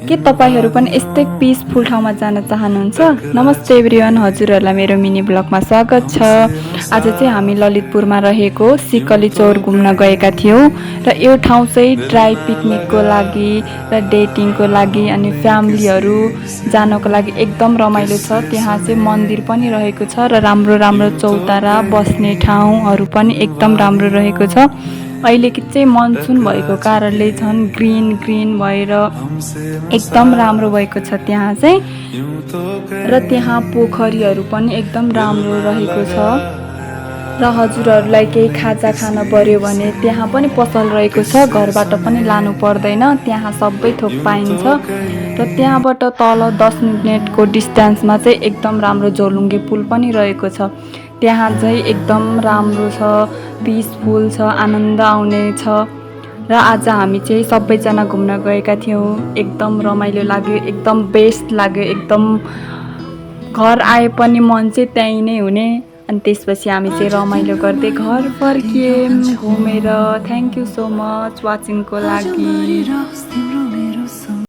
के तपाईहरु पनि यस्तै पिसफुल ठाउँमा जान चाहनुहुन्छ? नमस्ते एभ्रिवान, हजुरहरूलाई मेरो मिनी ब्लगमा स्वागत छ। आज चाहिँ हामी ललितपुरमा रहेको सिकली चौर घुम्न गएका थियौं र यो ठाउँ चाहिँ ड्राई पिकनिकको लागि र डेटिङको लागि अनि फ्यामिलीहरु जानको लागि एकदम रमाइलो छ। त्यहाँ चाहिँ मन्दिर पनि रहेको छ र राम्रो राम्रो चौतारा बस्ने ठाउँहरु पनि एकदम राम्रो रहेको छ। अहिले कि चाहिँ मनसुन भएको कारणले झन् ग्रीन ग्रीन भएर एकदम राम्रो भएको छ त्यहाँ चाहिँ, र त्यहाँ पोखरीहरु पनि एकदम राम्रो रहेको छ। र हजुरहरुलाई केही खाजा खान पर्यो भने त्यहाँ पनि पसल रहेको छ, घरबाट पनि लानु पर्दैन, त्यहाँ सबै थोक पाइन्छ। र त्यहाँबाट तल 10 मिनेटको डिस्टेन्समा चाहिँ एकदम राम्रो झोलुङ्गे पुल पनि रहेको छ। त्यहाँ चाहिँ एकदम राम्रो छ, पिसफुल छ, आनन्द आउने छ। र आज हामी चाहिँ सबैजना घुम्न गएका थियौं, एकदम रमाइलो लाग्यो, एकदम बेस्ट लाग्यो, एकदम घर आए पनि मन चाहिँ त्यही नै हुने। अनि त्यसपछि हामी चाहिँ रमाइलो गर्दै घर फर्कियौं घुमेर। थ्यांक यू सो मच वाचिङको लागि।